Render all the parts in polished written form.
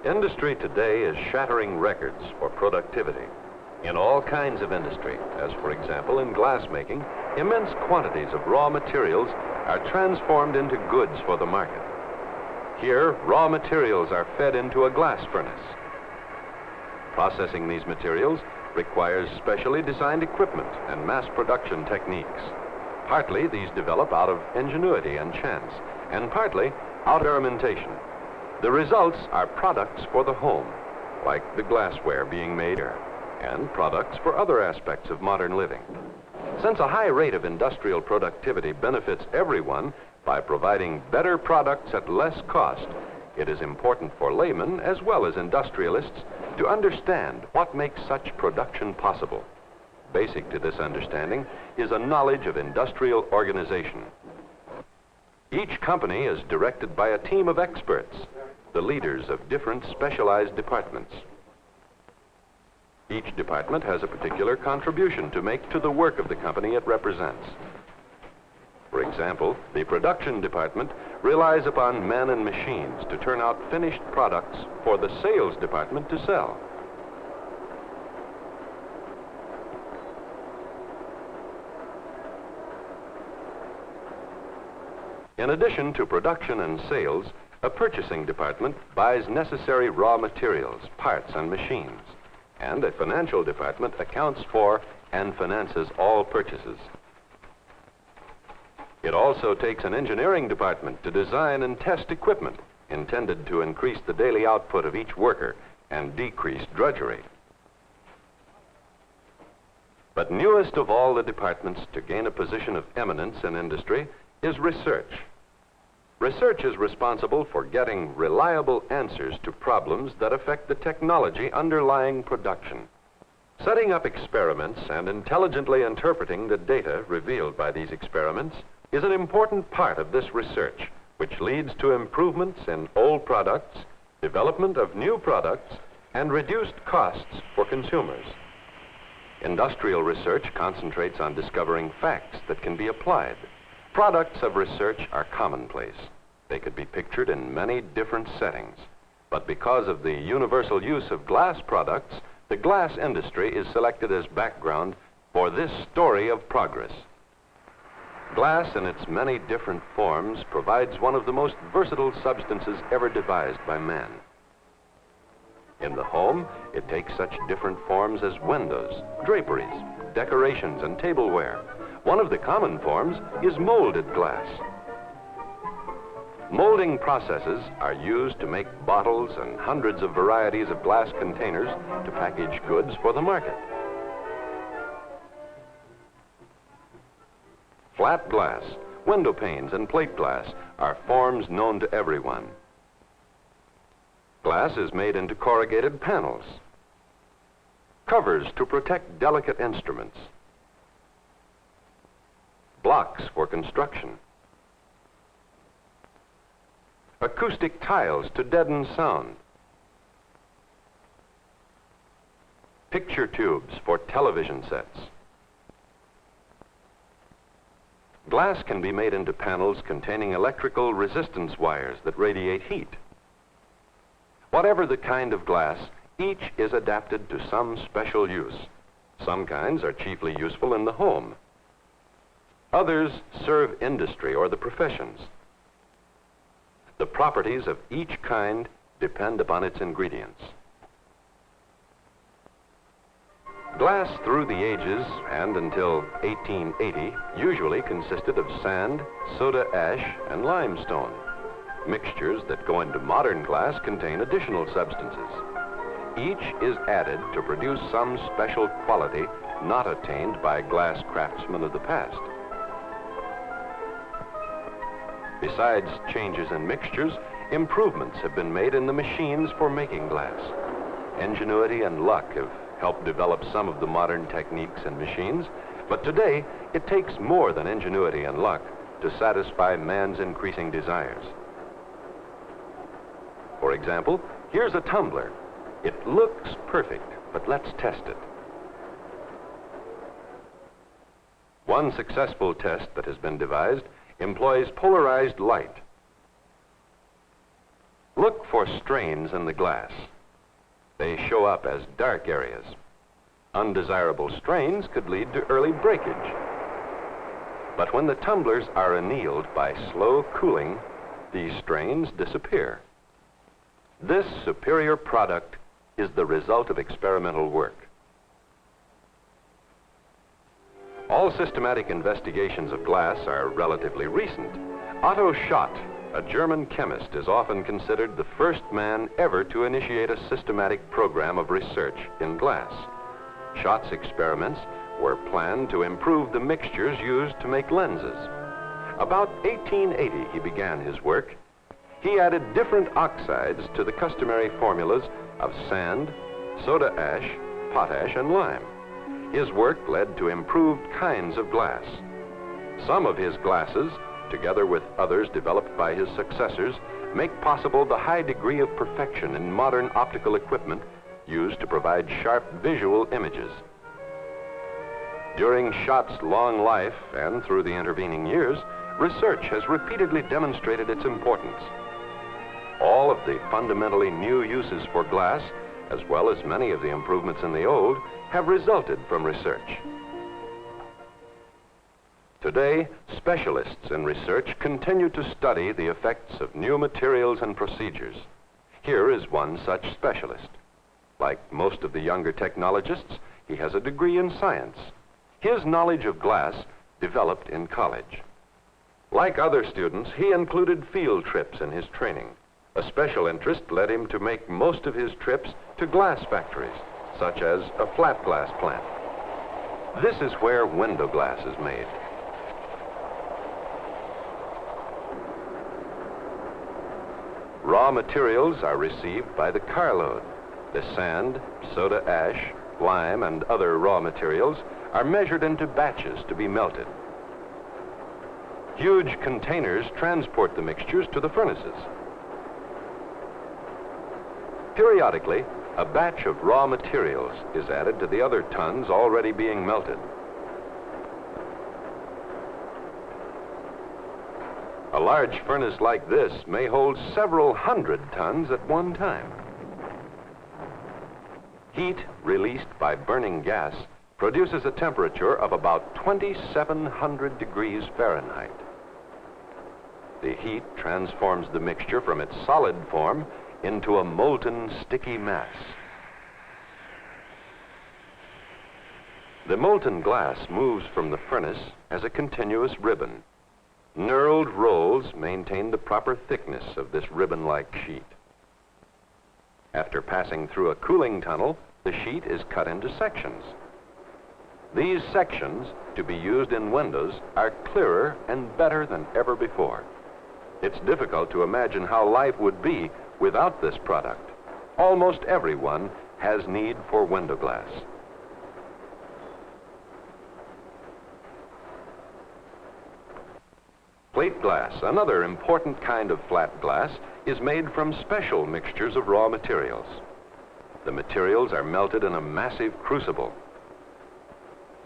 Industry today is shattering records for productivity. In all kinds of industry, as for example in glass making, immense quantities of raw materials are transformed into goods for the market. Here, raw materials are fed into a glass furnace. Processing these materials requires specially designed equipment and mass production techniques. Partly these develop out of ingenuity and chance, and partly out of experimentation. The results are products for the home, like the glassware being made here, and products for other aspects of modern living. Since a high rate of industrial productivity benefits everyone by providing better products at less cost, it is important for laymen as well as industrialists to understand what makes such production possible. Basic to this understanding is a knowledge of industrial organization. Each company is directed by a team of experts, the leaders of different specialized departments. Each department has a particular contribution to make to the work of the company it represents. For example, the production department relies upon men and machines to turn out finished products for the sales department to sell. In addition to production and sales, a purchasing department buys necessary raw materials, parts, and machines, and a financial department accounts for and finances all purchases. It also takes an engineering department to design and test equipment intended to increase the daily output of each worker and decrease drudgery. But newest of all the departments to gain a position of eminence in industry is research. Research is responsible for getting reliable answers to problems that affect the technology underlying production. Setting up experiments and intelligently interpreting the data revealed by these experiments is an important part of this research, which leads to improvements in old products, development of new products, and reduced costs for consumers. Industrial research concentrates on discovering facts that can be applied. Products of research are commonplace. They could be pictured in many different settings. But because of the universal use of glass products, the glass industry is selected as background for this story of progress. Glass in its many different forms provides one of the most versatile substances ever devised by man. In the home, it takes such different forms as windows, draperies, decorations, and tableware. One of the common forms is molded glass. Molding processes are used to make bottles and hundreds of varieties of glass containers to package goods for the market. Flat glass, window panes, and plate glass are forms known to everyone. Glass is made into corrugated panels, covers to protect delicate instruments, blocks for construction, acoustic tiles to deaden sound, picture tubes for television sets. Glass can be made into panels containing electrical resistance wires that radiate heat. Whatever the kind of glass, each is adapted to some special use. Some kinds are chiefly useful in the home. Others serve industry or the professions. The properties of each kind depend upon its ingredients. Glass through the ages and until 1880 usually consisted of sand, soda ash, and limestone. Mixtures that go into modern glass contain additional substances. Each is added to produce some special quality not attained by glass craftsmen of the past. Besides changes in mixtures, improvements have been made in the machines for making glass. Ingenuity and luck have helped develop some of the modern techniques and machines, but today it takes more than ingenuity and luck to satisfy man's increasing desires. For example, here's a tumbler. It looks perfect, but let's test it. One successful test that has been devised employs polarized light. Look for strains in the glass. They show up as dark areas. Undesirable strains could lead to early breakage. But when the tumblers are annealed by slow cooling, these strains disappear. This superior product is the result of experimental work. All systematic investigations of glass are relatively recent. Otto Schott, a German chemist, is often considered the first man ever to initiate a systematic program of research in glass. Schott's experiments were planned to improve the mixtures used to make lenses. About 1880, he began his work. He added different oxides to the customary formulas of sand, soda ash, potash, and lime. His work led to improved kinds of glass. Some of his glasses, together with others developed by his successors, make possible the high degree of perfection in modern optical equipment used to provide sharp visual images. During Schott's long life and through the intervening years, research has repeatedly demonstrated its importance. All of the fundamentally new uses for glass, as well as many of the improvements in the old, have resulted from research. Today, specialists in research continue to study the effects of new materials and procedures. Here is one such specialist. Like most of the younger technologists, he has a degree in science. His knowledge of glass developed in college. Like other students, he included field trips in his training. A special interest led him to make most of his trips to glass factories, such as a flat glass plant. This is where window glass is made. Raw materials are received by the carload. The sand, soda ash, lime, and other raw materials are measured into batches to be melted. Huge containers transport the mixtures to the furnaces. Periodically, a batch of raw materials is added to the other tons already being melted. A large furnace like this may hold several hundred tons at one time. Heat released by burning gas produces a temperature of about 2,700 degrees Fahrenheit. The heat transforms the mixture from its solid form into a molten, sticky mass. The molten glass moves from the furnace as a continuous ribbon. Knurled rolls maintain the proper thickness of this ribbon-like sheet. After passing through a cooling tunnel, the sheet is cut into sections. These sections, to be used in windows, are clearer and better than ever before. It's difficult to imagine how life would be without this product. Almost everyone has need for window glass. Plate glass, another important kind of flat glass, is made from special mixtures of raw materials. The materials are melted in a massive crucible.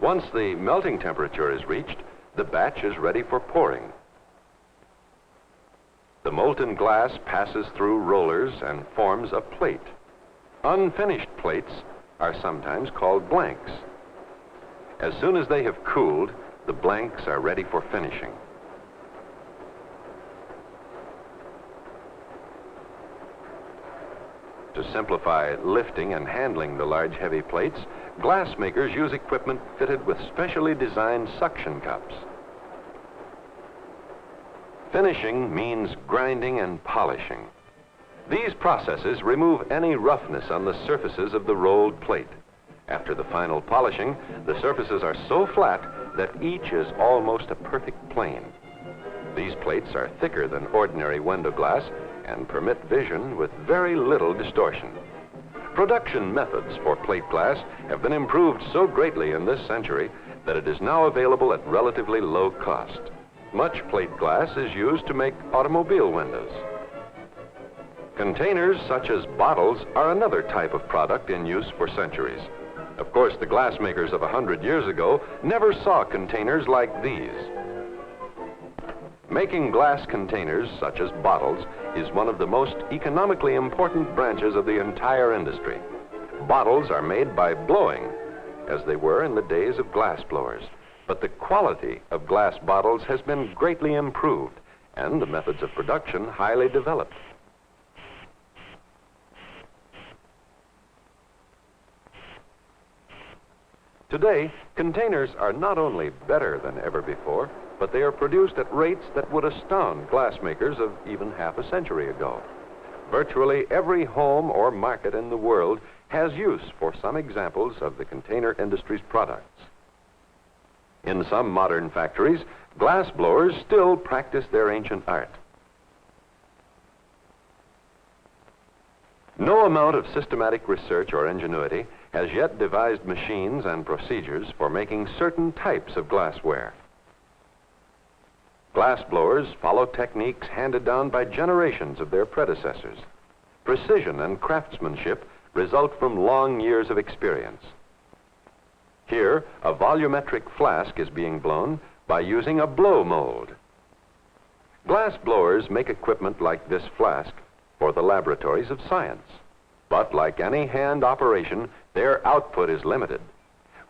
Once the melting temperature is reached, the batch is ready for pouring. The molten glass passes through rollers and forms a plate. Unfinished plates are sometimes called blanks. As soon as they have cooled, the blanks are ready for finishing. To simplify lifting and handling the large, heavy plates, glass makers use equipment fitted with specially designed suction cups. Finishing means grinding and polishing. These processes remove any roughness on the surfaces of the rolled plate. After the final polishing, the surfaces are so flat that each is almost a perfect plane. These plates are thicker than ordinary window glass and permit vision with very little distortion. Production methods for plate glass have been improved so greatly in this century that it is now available at relatively low cost. Much plate glass is used to make automobile windows. Containers such as bottles are another type of product in use for centuries. Of course, the glass makers of 100 years ago never saw containers like these. Making glass containers, such as bottles, is one of the most economically important branches of the entire industry. Bottles are made by blowing, as they were in the days of glass blowers. But the quality of glass bottles has been greatly improved, and the methods of production highly developed. Today, containers are not only better than ever before, but they are produced at rates that would astound glassmakers of even half a century ago. Virtually every home or market in the world has use for some examples of the container industry's products. In some modern factories, glass blowers still practice their ancient art. No amount of systematic research or ingenuity has yet devised machines and procedures for making certain types of glassware. Glass blowers follow techniques handed down by generations of their predecessors. Precision and craftsmanship result from long years of experience. Here, a volumetric flask is being blown by using a blow mold. Glass blowers make equipment like this flask for the laboratories of science. But like any hand operation, their output is limited.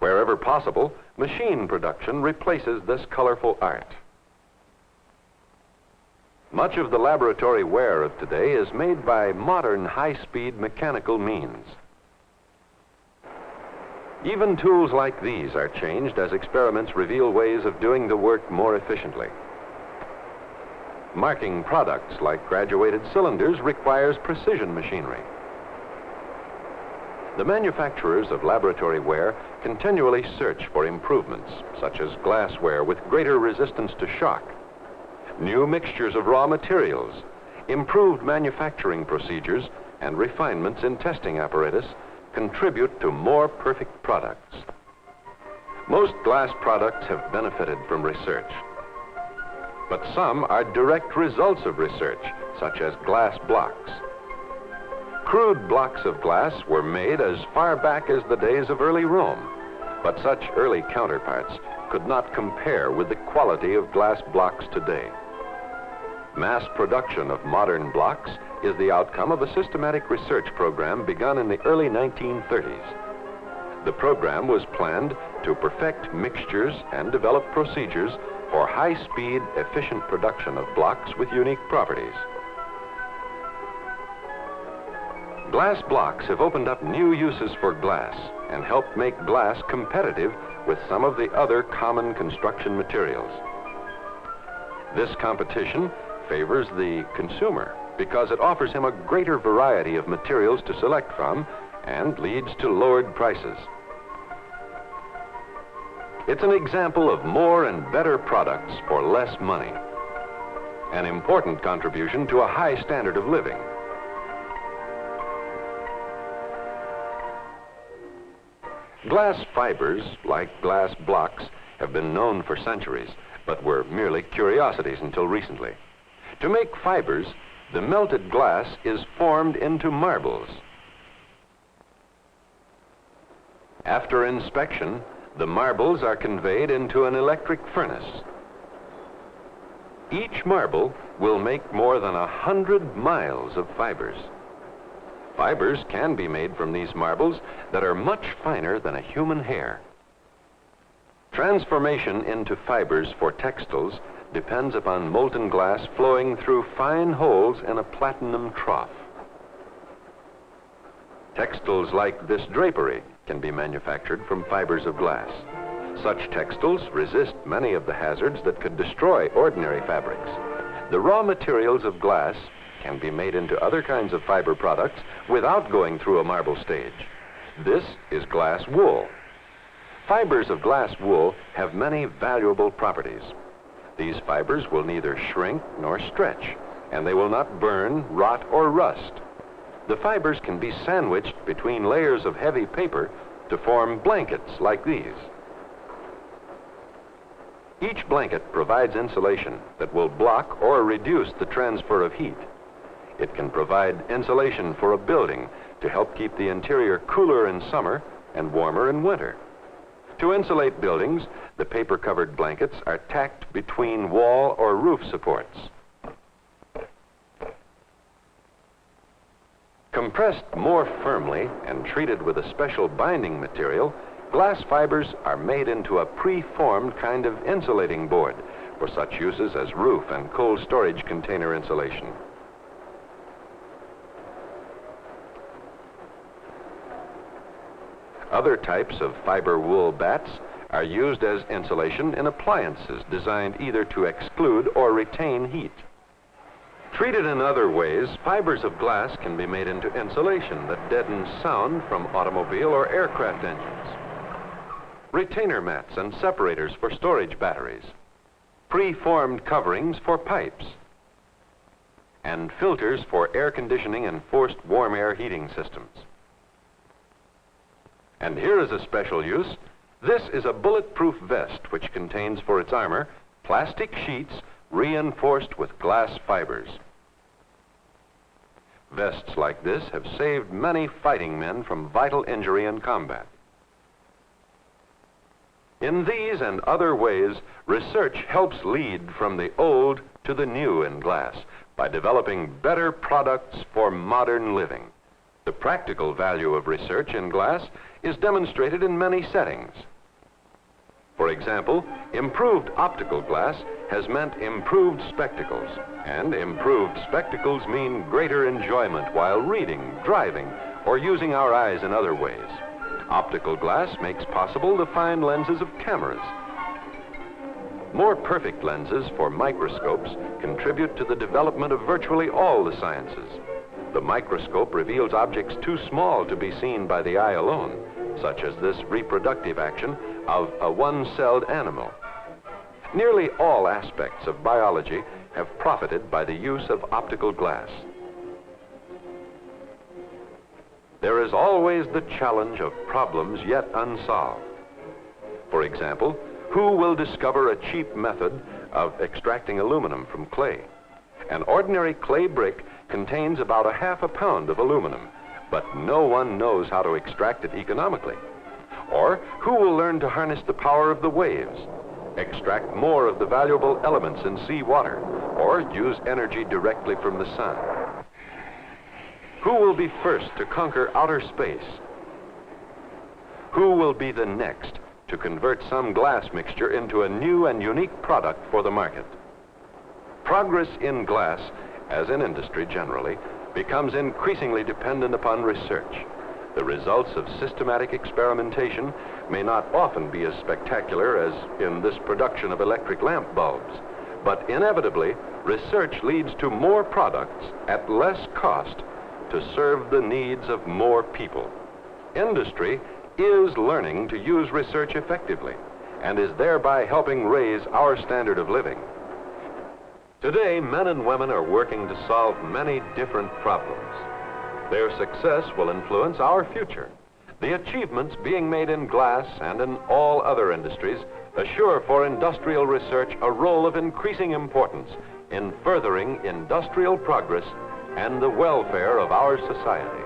Wherever possible, machine production replaces this colorful art. Much of the laboratory wear of today is made by modern high-speed mechanical means. Even tools like these are changed as experiments reveal ways of doing the work more efficiently. Marking products like graduated cylinders requires precision machinery. The manufacturers of laboratory ware continually search for improvements, such as glassware with greater resistance to shock, new mixtures of raw materials, improved manufacturing procedures, and refinements in testing apparatus contribute to more perfect products. Most glass products have benefited from research, but some are direct results of research, such as glass blocks. Crude blocks of glass were made as far back as the days of early Rome, but such early counterparts could not compare with the quality of glass blocks today. Mass production of modern blocks is the outcome of a systematic research program begun in the early 1930s. The program was planned to perfect mixtures and develop procedures for high-speed, efficient production of blocks with unique properties. Glass blocks have opened up new uses for glass and helped make glass competitive with some of the other common construction materials. This competition favors the consumer because it offers him a greater variety of materials to select from and leads to lowered prices. It's an example of more and better products for less money, an important contribution to a high standard of living. Glass fibers, like glass blocks, have been known for centuries, but were merely curiosities until recently. To make fibers, the melted glass is formed into marbles. After inspection, the marbles are conveyed into an electric furnace. Each marble will make more than 100 miles of fibers. Fibers can be made from these marbles that are much finer than a human hair. Transformation into fibers for textiles depends upon molten glass flowing through fine holes in a platinum trough. Textiles like this drapery can be manufactured from fibers of glass. Such textiles resist many of the hazards that could destroy ordinary fabrics. The raw materials of glass can be made into other kinds of fiber products without going through a marble stage. This is glass wool. Fibers of glass wool have many valuable properties. These fibers will neither shrink nor stretch, and they will not burn, rot, or rust. The fibers can be sandwiched between layers of heavy paper to form blankets like these. Each blanket provides insulation that will block or reduce the transfer of heat. It can provide insulation for a building to help keep the interior cooler in summer and warmer in winter. To insulate buildings, the paper-covered blankets are tacked between wall or roof supports. Compressed more firmly and treated with a special binding material, glass fibers are made into a pre-formed kind of insulating board for such uses as roof and cold storage container insulation. Other types of fiber wool bats are used as insulation in appliances designed either to exclude or retain heat. Treated in other ways, fibers of glass can be made into insulation that deadens sound from automobile or aircraft engines. Retainer mats and separators for storage batteries. Pre-formed coverings for pipes. And filters for air conditioning and forced warm air heating systems. And here is a special use. This is a bulletproof vest which contains for its armor plastic sheets reinforced with glass fibers. Vests like this have saved many fighting men from vital injury in combat. In these and other ways, research helps lead from the old to the new in glass by developing better products for modern living. The practical value of research in glass is demonstrated in many settings. For example, improved optical glass has meant improved spectacles, and improved spectacles mean greater enjoyment while reading, driving, or using our eyes in other ways. Optical glass makes possible the fine lenses of cameras. More perfect lenses for microscopes contribute to the development of virtually all the sciences. The microscope reveals objects too small to be seen by the eye alone, such as this reproductive action of a one-celled animal. Nearly all aspects of biology have profited by the use of optical glass. There is always the challenge of problems yet unsolved. For example, who will discover a cheap method of extracting aluminum from clay? An ordinary clay brick contains about 1/2 pound of aluminum, but no one knows how to extract it economically. Or who will learn to harness the power of the waves, extract more of the valuable elements in seawater, or use energy directly from the sun? Who will be first to conquer outer space? Who will be the next to convert some glass mixture into a new and unique product for the market? Progress in glass, as in industry generally, becomes increasingly dependent upon research. The results of systematic experimentation may not often be as spectacular as in this production of electric lamp bulbs, but inevitably, research leads to more products at less cost to serve the needs of more people. Industry is learning to use research effectively and is thereby helping raise our standard of living. Today, men and women are working to solve many different problems. Their success will influence our future. The achievements being made in glass and in all other industries assure for industrial research a role of increasing importance in furthering industrial progress and the welfare of our society.